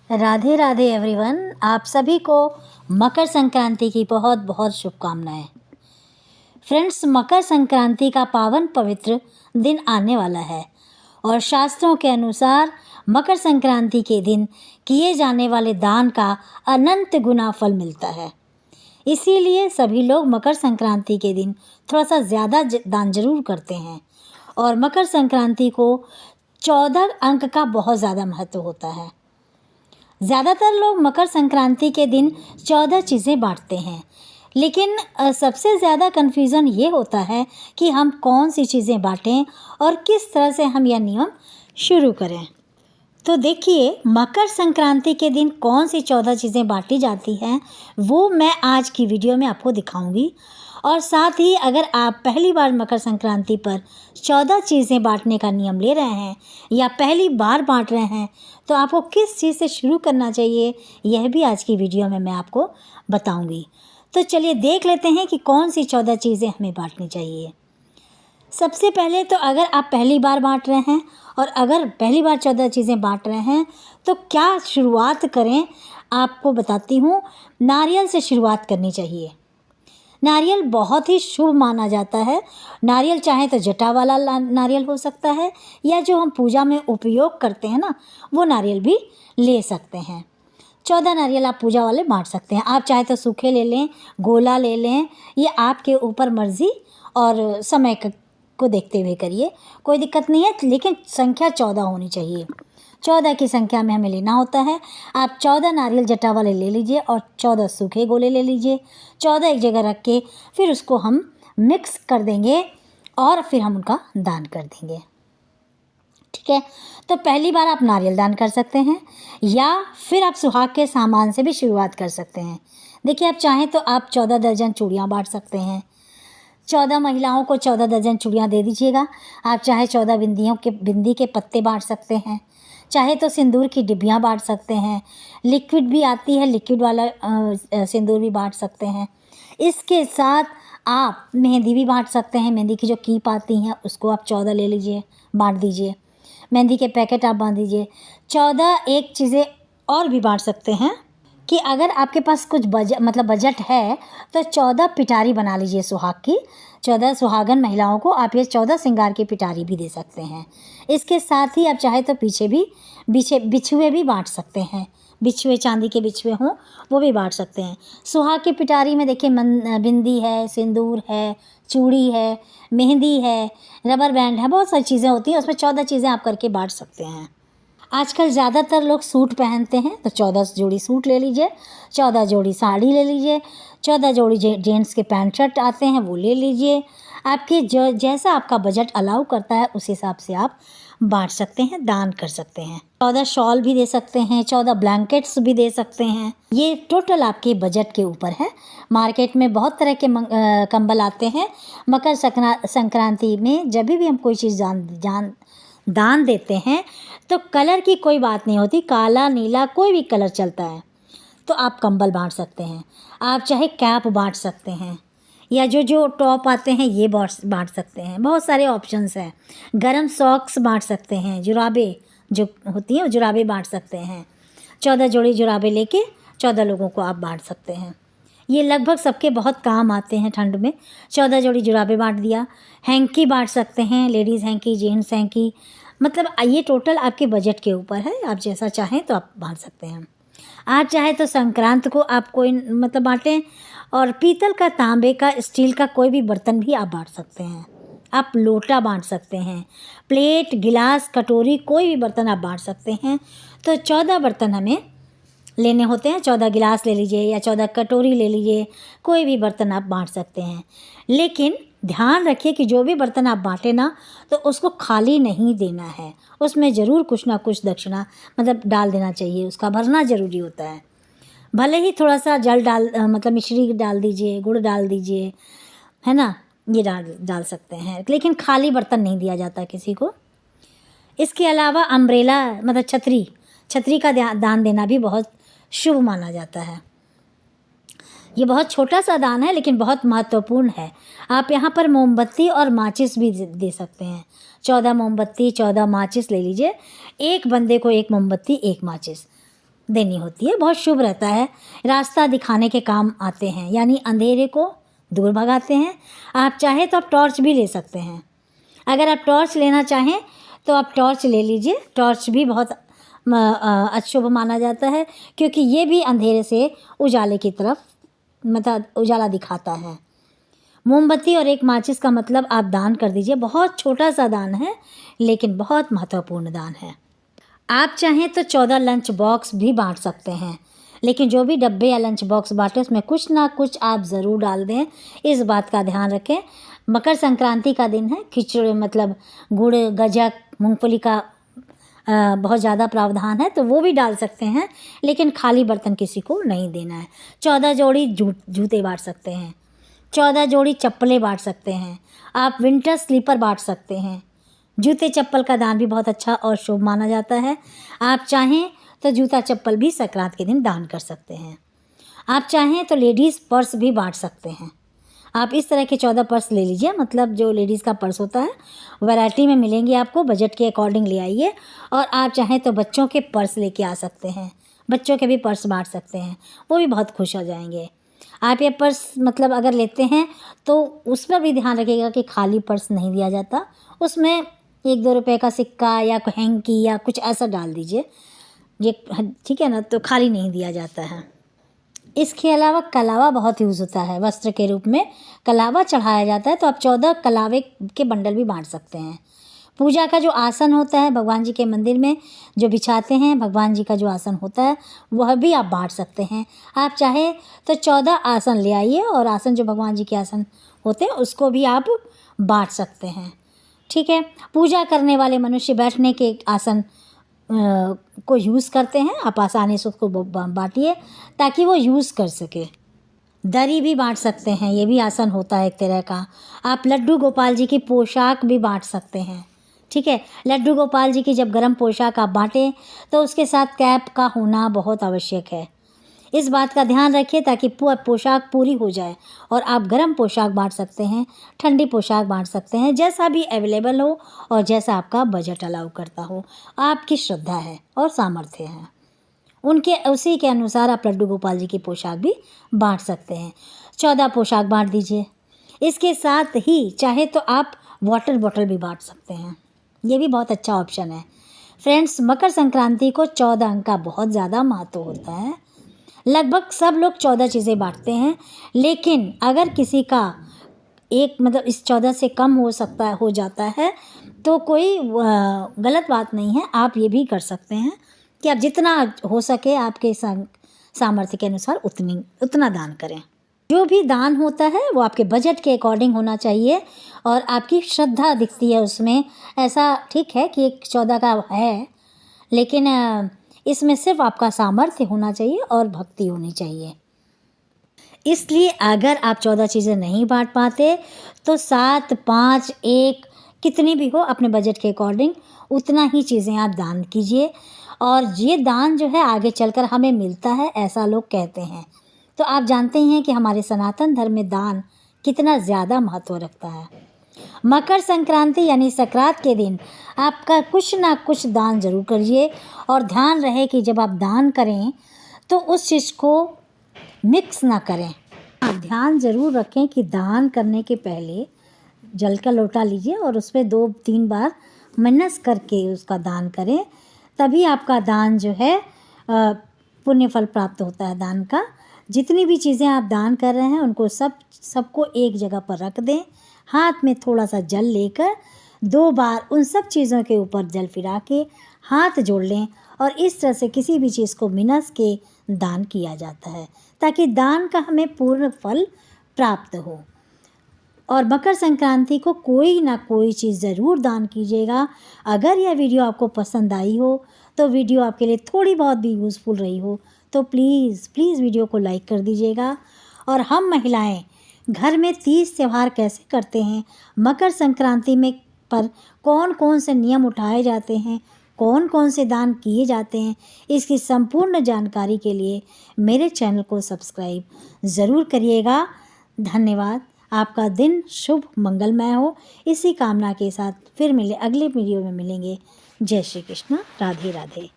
Radhe Radhe everyone. आप सभी को मकर संक्रांति की बहुत बहुत शुभकामनाएं। फ्रेंड्स, मकर संक्रांति का पावन पवित्र दिन आने वाला है और शास्त्रों के अनुसार मकर संक्रांति के दिन किए जाने वाले दान का अनंत गुना फल मिलता है। इसीलिए सभी लोग मकर संक्रांति के दिन थोड़ा सा ज़्यादा दान जरूर करते हैं और मकर संक्रांति को 14 अंक का बहुत ज़्यादा महत्व होता है। ज़्यादातर लोग मकर संक्रांति के दिन 14 चीज़ें बांटते हैं, लेकिन सबसे ज़्यादा कन्फ्यूज़न ये होता है कि हम कौन सी चीज़ें बांटें और किस तरह से हम यह नियम शुरू करें। तो देखिए, मकर संक्रांति के दिन कौन सी 14 चीज़ें बांटी जाती हैं वो मैं आज की वीडियो में आपको दिखाऊंगी। और साथ ही अगर आप पहली बार मकर संक्रांति पर 14 चीज़ें बांटने का नियम ले रहे हैं या पहली बार बांट रहे हैं तो आपको किस चीज़ से शुरू करना चाहिए, यह भी आज की वीडियो में मैं आपको बताऊंगी। तो चलिए देख लेते हैं कि कौन सी 14 चीज़ें हमें बांटनी चाहिए। सबसे पहले तो अगर आप पहली बार बांट रहे हैं और अगर पहली बार 14 चीज़ें बांट रहे हैं तो क्या शुरुआत करें, आपको बताती हूँ। नारियल से शुरुआत करनी चाहिए। नारियल बहुत ही शुभ माना जाता है। नारियल चाहे तो जटा वाला नारियल हो सकता है या जो हम पूजा में उपयोग करते हैं ना, वो नारियल भी ले सकते हैं। 14 नारियल आप पूजा वाले बांट सकते हैं। आप चाहे तो सूखे ले लें, गोला ले लें, ये आपके ऊपर मर्जी और समय को देखते हुए करिए, कोई दिक्कत नहीं है, लेकिन संख्या 14 होनी चाहिए। 14 की संख्या में हमें लेना होता है। आप 14 नारियल जटा वाले ले लीजिए और 14 सूखे गोले ले लीजिए। 14 एक जगह रख के फिर उसको हम मिक्स कर देंगे और फिर हम उनका दान कर देंगे। ठीक है, तो पहली बार आप नारियल दान कर सकते हैं या फिर आप सुहाग के सामान से भी शुरुआत कर सकते हैं। देखिए, आप चाहें तो आप 14 दर्जन चूड़ियाँ बांट सकते हैं। 14 महिलाओं को 14 दर्जन चूड़ियाँ दे दीजिएगा। आप चाहे 14 बिंदी के पत्ते बांट सकते हैं, चाहे तो सिंदूर की डिब्बियाँ बांट सकते हैं। लिक्विड भी आती है, लिक्विड वाला सिंदूर भी बांट सकते हैं। इसके साथ आप मेहंदी भी बांट सकते हैं। मेहंदी की जो कीप आती हैं उसको आप 14 ले लीजिए, बांट दीजिए। मेहंदी के पैकेट आप बांध दीजिए। 14 एक चीज़ें और भी बांट सकते हैं कि अगर आपके पास कुछ बजट है तो 14 पिटारी बना लीजिए सुहाग की। 14 सुहागन महिलाओं को आप ये 14 श्रृंगार की पिटारी भी दे सकते हैं। इसके साथ ही आप चाहे तो बिछुए भी बांट सकते हैं। बिछुए चांदी के बिछुए हों वो भी बांट सकते हैं। सुहाग की पिटारी में देखिए बिंदी है, सिंदूर है, चूड़ी है, मेहंदी है, रबर बैंड है, बहुत सारी चीज़ें होती हैं। उसमें 14 चीज़ें आप करके बांट सकते हैं। आजकल ज़्यादातर लोग सूट पहनते हैं तो 14 जोड़ी सूट ले लीजिए, 14 जोड़ी साड़ी ले लीजिए, 14 जोड़ी जेंट्स के पैंट शर्ट आते हैं वो ले लीजिए। आपके जैसा आपका बजट अलाउ करता है उस हिसाब से आप बांट सकते हैं, दान कर सकते हैं। 14 शॉल भी दे सकते हैं, 14 ब्लैंकेट्स भी दे सकते हैं। ये टोटल आपके बजट के ऊपर है। मार्केट में बहुत तरह के कंबल आते हैं। मकर संक्रांति में जब भी हम कोई चीज़ दान देते हैं तो कलर की कोई बात नहीं होती, काला नीला कोई भी कलर चलता है। तो आप कंबल बांट सकते हैं, आप चाहे कैप बांट सकते हैं या जो टॉप आते हैं ये बांट सकते हैं। बहुत सारे ऑप्शंस हैं। गरम सॉक्स बांट सकते हैं, जुराबे जो होती हैं वो जुराबे बांट सकते हैं। 14 जोड़ी जुराबे लेके 14 लोगों को आप बांट सकते हैं। ये लगभग सबके बहुत काम आते हैं ठंड में। 14 जोड़ी जुराबे बांट दिया। हैंकी बांट सकते हैं, लेडीज़ हैंकी, जेंट्स हैंकी, मतलब ये टोटल आपके बजट के ऊपर है। आप जैसा चाहें तो आप बांट सकते हैं। आज चाहे तो संक्रांत को आप कोई बांटें और पीतल का, तांबे का, स्टील का कोई भी बर्तन भी आप बांट सकते हैं। आप लोटा बांट सकते हैं, प्लेट, गिलास, कटोरी, कोई भी बर्तन आप बांट सकते हैं। तो 14 बर्तन हमें लेने होते हैं। 14 गिलास ले लीजिए या 14 कटोरी ले लीजिए, कोई भी बर्तन आप बांट सकते हैं। लेकिन ध्यान रखिए कि जो भी बर्तन आप बांटें ना तो उसको खाली नहीं देना है, उसमें ज़रूर कुछ ना कुछ दक्षिणा डाल देना चाहिए, उसका भरना ज़रूरी होता है। भले ही थोड़ा सा जल मिश्री डाल दीजिए, गुड़ डाल दीजिए, है ना, ये डाल सकते हैं, लेकिन खाली बर्तन नहीं दिया जाता किसी को। इसके अलावा अम्ब्रेला छतरी का दान देना भी बहुत शुभ माना जाता है। ये बहुत छोटा सा दान है लेकिन बहुत महत्वपूर्ण है। आप यहाँ पर मोमबत्ती और माचिस भी दे सकते हैं। 14 मोमबत्ती, 14 माचिस ले लीजिए। एक बंदे को एक मोमबत्ती, एक माचिस। देनी होती है। बहुत शुभ रहता है, रास्ता दिखाने के काम आते हैं, यानी अंधेरे को दूर भगाते हैं। आप चाहें तो आप टॉर्च भी ले सकते हैं। अगर आप टॉर्च लेना चाहें तो आप टॉर्च ले लीजिए। टॉर्च भी बहुत अशुभ माना जाता है, क्योंकि ये भी अंधेरे से उजाले की तरफ मतलब उजाला दिखाता है। मोमबत्ती और एक माचिस का मतलब आप दान कर दीजिए। बहुत छोटा सा दान है, लेकिन बहुत महत्वपूर्ण दान है। आप चाहें तो 14 लंच बॉक्स भी बांट सकते हैं, लेकिन जो भी डब्बे या लंच बॉक्स बांटे उसमें कुछ ना कुछ आप ज़रूर डाल दें, इस बात का ध्यान रखें। मकर संक्रांति का दिन है, खिचड़ी मतलब गुड़, गज्जक, मूंगफली का बहुत ज़्यादा प्रावधान है, तो वो भी डाल सकते हैं, लेकिन खाली बर्तन किसी को नहीं देना है। 14 जोड़ी जूते बांट सकते हैं, 14 जोड़ी चप्पलें बांट सकते हैं, आप विंटर स्लीपर बांट सकते हैं। जूते चप्पल का दान भी बहुत अच्छा और शुभ माना जाता है। आप चाहें तो जूता चप्पल भी संक्रांत के दिन दान कर सकते हैं। आप चाहें तो लेडीज़ पर्स भी बांट सकते हैं। आप इस तरह के 14 पर्स ले लीजिए, मतलब जो लेडीज़ का पर्स होता है, वैरायटी में मिलेंगे आपको, बजट के अकॉर्डिंग ले आइए। और आप चाहें तो बच्चों के पर्स लेके आ सकते हैं, बच्चों के भी पर्स बांट सकते हैं, वो भी बहुत खुश हो जाएंगे। आप ये पर्स मतलब अगर लेते हैं तो उस पर भी ध्यान रखिएगा कि खाली पर्स नहीं दिया जाता, उसमें 1-2 रुपए का सिक्का या हैंकी या कुछ ऐसा डाल दीजिए, ये ठीक है ना, तो खाली नहीं दिया जाता है। इसके अलावा कलावा बहुत यूज़ होता है, वस्त्र के रूप में कलावा चढ़ाया जाता है, तो आप 14 कलावे के बंडल भी बांट सकते हैं। पूजा का जो आसन होता है भगवान जी के मंदिर में जो बिछाते हैं, भगवान जी का जो आसन होता है वह भी आप बांट सकते हैं। आप चाहे तो 14 आसन ले आइए और आसन जो भगवान जी के आसन होते हैं उसको भी आप बांट सकते हैं, ठीक है। पूजा करने वाले मनुष्य बैठने के आसन को यूज़ करते हैं, आप आसानी से उसको बांटिए ताकि वो यूज़ कर सके। दरी भी बांट सकते हैं, ये भी आसन होता है एक तरह का। आप लड्डू गोपाल जी की पोशाक भी बांट सकते हैं, ठीक है। लड्डू गोपाल जी की जब गर्म पोशाक आप बांटें तो उसके साथ कैप का होना बहुत आवश्यक है। इस बात का ध्यान रखिए ताकि पोशाक पूरी हो जाए। और आप गर्म पोशाक बांट सकते हैं, ठंडी पोशाक बांट सकते हैं, जैसा भी अवेलेबल हो और जैसा आपका बजट अलाउ करता हो। आपकी श्रद्धा है और सामर्थ्य है, उनके उसी के अनुसार आप लड्डू गोपाल जी की पोशाक भी बांट सकते हैं। 14 पोशाक बांट दीजिए। इसके साथ ही चाहे तो आप वाटर बॉटल भी बांट सकते हैं, ये भी बहुत अच्छा ऑप्शन है। फ्रेंड्स, मकर संक्रांति को 14 अंक का बहुत ज़्यादा महत्व होता है। लगभग सब लोग 14 चीज़ें बांटते हैं, लेकिन अगर किसी का एक मतलब इस 14 से कम हो जाता है तो कोई गलत बात नहीं है। आप ये भी कर सकते हैं कि आप जितना हो सके आपके सामर्थ्य के अनुसार उतना दान करें। जो भी दान होता है वो आपके बजट के अकॉर्डिंग होना चाहिए और आपकी श्रद्धा दिखती है उसमें। ऐसा ठीक है कि एक 14 का है, लेकिन इसमें सिर्फ आपका सामर्थ्य होना चाहिए और भक्ति होनी चाहिए। इसलिए अगर आप 14 चीज़ें नहीं बांट पाते तो 7, 5, 1 कितनी भी हो अपने बजट के अकॉर्डिंग उतना ही चीज़ें आप दान कीजिए। और ये दान जो है आगे चलकर हमें मिलता है, ऐसा लोग कहते हैं। तो आप जानते हैं कि हमारे सनातन धर्म में दान कितना ज़्यादा महत्व रखता है। मकर संक्रांति यानी संक्रांत के दिन आपका कुछ ना कुछ दान ज़रूर करिए और ध्यान रहे कि जब आप दान करें तो उस चीज़ को मिक्स ना करें। आप ध्यान ज़रूर रखें कि दान करने के पहले जल का लोटा लीजिए और उस पर 2-3 बार मनस करके उसका दान करें, तभी आपका दान जो है पुण्य फल प्राप्त होता है दान का। जितनी भी चीज़ें आप दान कर रहे हैं उनको सबको एक जगह पर रख दें, हाथ में थोड़ा सा जल लेकर 2 बार उन सब चीज़ों के ऊपर जल फिरा के हाथ जोड़ लें और इस तरह से किसी भी चीज़ को मिनस के दान किया जाता है ताकि दान का हमें पूर्ण फल प्राप्त हो। और मकर संक्रांति को कोई ना कोई चीज़ ज़रूर दान कीजिएगा। अगर यह वीडियो आपको पसंद आई हो तो वीडियो आपके लिए थोड़ी बहुत भी यूज़फुल रही हो तो प्लीज़ वीडियो को लाइक कर दीजिएगा। और हम महिलाएं घर में तीज त्यौहार कैसे करते हैं, मकर संक्रांति में पर कौन कौन से नियम उठाए जाते हैं, कौन कौन से दान किए जाते हैं, इसकी संपूर्ण जानकारी के लिए मेरे चैनल को सब्सक्राइब ज़रूर करिएगा। धन्यवाद। आपका दिन शुभ मंगलमय हो, इसी कामना के साथ फिर अगले वीडियो में मिलेंगे। जय श्री कृष्ण। राधे राधे।